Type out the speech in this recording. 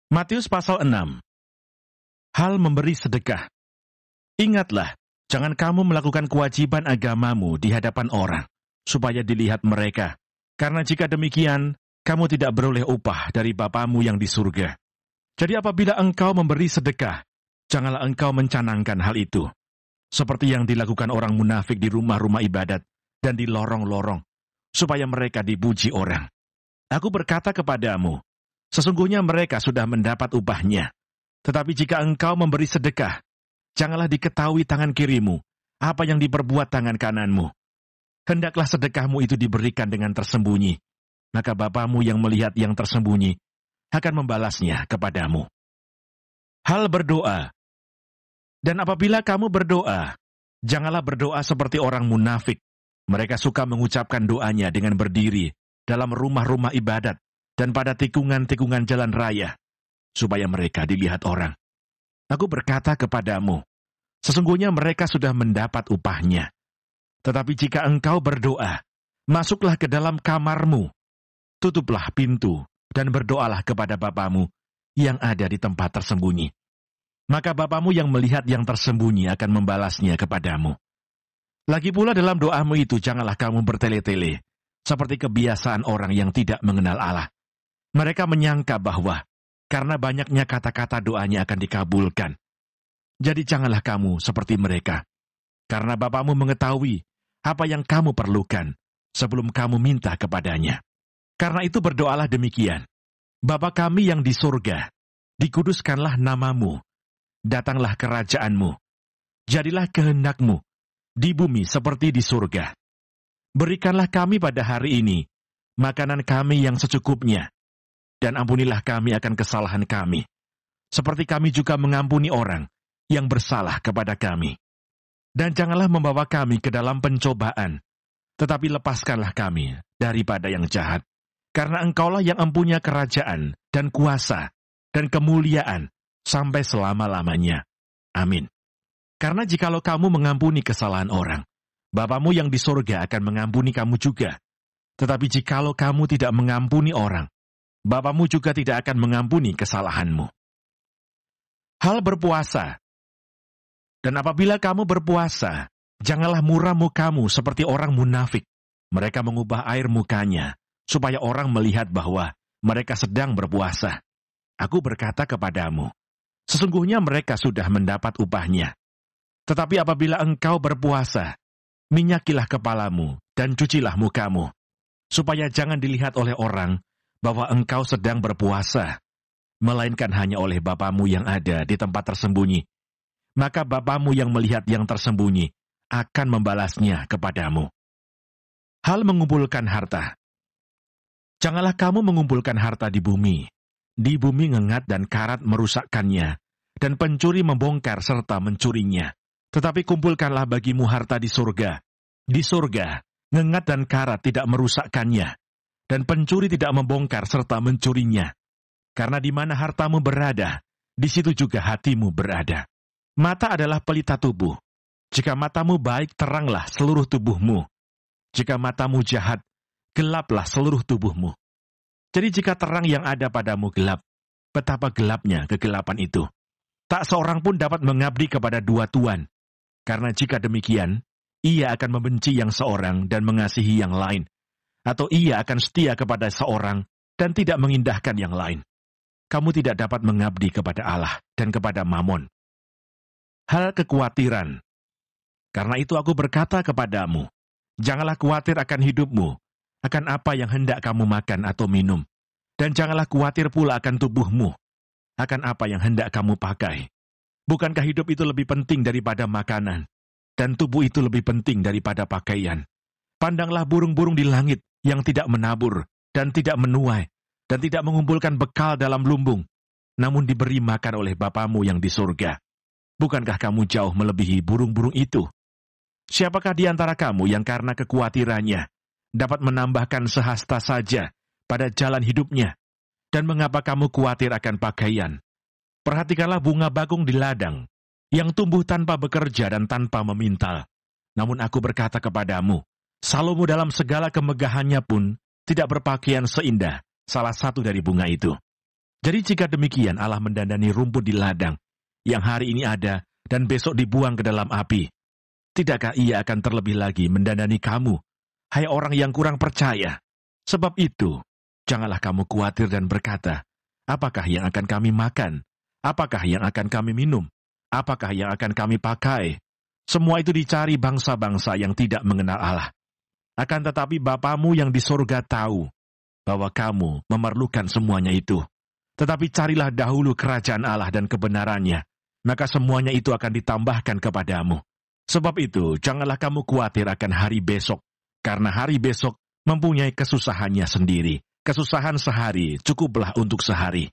Matius pasal 6. Hal memberi sedekah. Ingatlah, jangan kamu melakukan kewajiban agamamu di hadapan orang, supaya dilihat mereka. Karena jika demikian, kamu tidak beroleh upah dari Bapamu yang di surga. Jadi apabila engkau memberi sedekah, janganlah engkau mencanangkan hal itu, seperti yang dilakukan orang munafik di rumah-rumah ibadat dan di lorong-lorong, supaya mereka dipuji orang. Aku berkata kepadamu, sesungguhnya mereka sudah mendapat upahnya. Tetapi jika engkau memberi sedekah, janganlah diketahui tangan kirimu apa yang diperbuat tangan kananmu. Hendaklah sedekahmu itu diberikan dengan tersembunyi, maka Bapamu yang melihat yang tersembunyi akan membalasnya kepadamu. Hal berdoa. Dan apabila kamu berdoa, janganlah berdoa seperti orang munafik. Mereka suka mengucapkan doanya dengan berdiri dalam rumah-rumah ibadat dan pada tikungan-tikungan jalan raya, supaya mereka dilihat orang. Aku berkata kepadamu, sesungguhnya mereka sudah mendapat upahnya. Tetapi jika engkau berdoa, masuklah ke dalam kamarmu, tutuplah pintu, dan berdoalah kepada Bapamu yang ada di tempat tersembunyi. Maka Bapamu yang melihat yang tersembunyi akan membalasnya kepadamu. Lagi pula dalam doamu itu janganlah kamu bertele-tele, seperti kebiasaan orang yang tidak mengenal Allah. Mereka menyangka bahwa karena banyaknya kata-kata doanya akan dikabulkan. Jadi janganlah kamu seperti mereka, karena Bapamu mengetahui apa yang kamu perlukan sebelum kamu minta kepadanya. Karena itu berdoalah demikian, Bapa kami yang di surga, dikuduskanlah namamu, datanglah kerajaanmu, jadilah kehendakmu, di bumi seperti di surga. Berikanlah kami pada hari ini makanan kami yang secukupnya, dan ampunilah kami akan kesalahan kami, seperti kami juga mengampuni orang yang bersalah kepada kami. Dan janganlah membawa kami ke dalam pencobaan, tetapi lepaskanlah kami daripada yang jahat. Karena engkaulah yang empunya kerajaan, dan kuasa, dan kemuliaan, sampai selama-lamanya. Amin. Karena jikalau kamu mengampuni kesalahan orang, Bapamu yang di surga akan mengampuni kamu juga. Tetapi jikalau kamu tidak mengampuni orang, Bapamu juga tidak akan mengampuni kesalahanmu. Hal berpuasa. Dan apabila kamu berpuasa, janganlah muram mukamu seperti orang munafik. Mereka mengubah air mukanya, supaya orang melihat bahwa mereka sedang berpuasa. Aku berkata kepadamu, sesungguhnya mereka sudah mendapat upahnya. Tetapi apabila engkau berpuasa, minyakilah kepalamu dan cucilah mukamu, supaya jangan dilihat oleh orang bahwa engkau sedang berpuasa, melainkan hanya oleh Bapamu yang ada di tempat tersembunyi. Maka Bapamu yang melihat yang tersembunyi akan membalasnya kepadamu. Hal mengumpulkan harta. Janganlah kamu mengumpulkan harta di bumi. Di bumi ngengat dan karat merusakkannya, dan pencuri membongkar serta mencurinya. Tetapi kumpulkanlah bagimu harta di surga. Di surga, ngengat dan karat tidak merusakkannya, dan pencuri tidak membongkar serta mencurinya. Karena di mana hartamu berada, di situ juga hatimu berada. Mata adalah pelita tubuh. Jika matamu baik, teranglah seluruh tubuhmu. Jika matamu jahat, gelaplah seluruh tubuhmu. Jadi jika terang yang ada padamu gelap, betapa gelapnya kegelapan itu. Tak seorang pun dapat mengabdi kepada dua tuan. Karena jika demikian, ia akan membenci yang seorang dan mengasihi yang lain. Atau ia akan setia kepada seorang dan tidak mengindahkan yang lain. Kamu tidak dapat mengabdi kepada Allah dan kepada Mamon. Hal kekhawatiran. Karena itu aku berkata kepadamu, janganlah khawatir akan hidupmu, akan apa yang hendak kamu makan atau minum. Dan janganlah khawatir pula akan tubuhmu, akan apa yang hendak kamu pakai. Bukankah hidup itu lebih penting daripada makanan, dan tubuh itu lebih penting daripada pakaian? Pandanglah burung-burung di langit yang tidak menabur, dan tidak menuai, dan tidak mengumpulkan bekal dalam lumbung, namun diberi makan oleh Bapamu yang di surga. Bukankah kamu jauh melebihi burung-burung itu? Siapakah di antara kamu yang karena kekhawatirannya dapat menambahkan sehasta saja pada jalan hidupnya? Dan mengapa kamu khawatir akan pakaian? Perhatikanlah bunga bakung di ladang, yang tumbuh tanpa bekerja dan tanpa memintal. Namun aku berkata kepadamu, Salomo dalam segala kemegahannya pun tidak berpakaian seindah salah satu dari bunga itu. Jadi jika demikian Allah mendandani rumput di ladang, yang hari ini ada dan besok dibuang ke dalam api, tidakkah Ia akan terlebih lagi mendandani kamu, hai orang yang kurang percaya? Sebab itu, janganlah kamu khawatir dan berkata, apakah yang akan kami makan? Apakah yang akan kami minum? Apakah yang akan kami pakai? Semua itu dicari bangsa-bangsa yang tidak mengenal Allah. Akan tetapi Bapamu yang di sorga tahu bahwa kamu memerlukan semuanya itu. Tetapi carilah dahulu kerajaan Allah dan kebenarannya, maka semuanya itu akan ditambahkan kepadamu. Sebab itu, janganlah kamu khawatir akan hari besok, karena hari besok mempunyai kesusahannya sendiri. Kesusahan sehari cukuplah untuk sehari.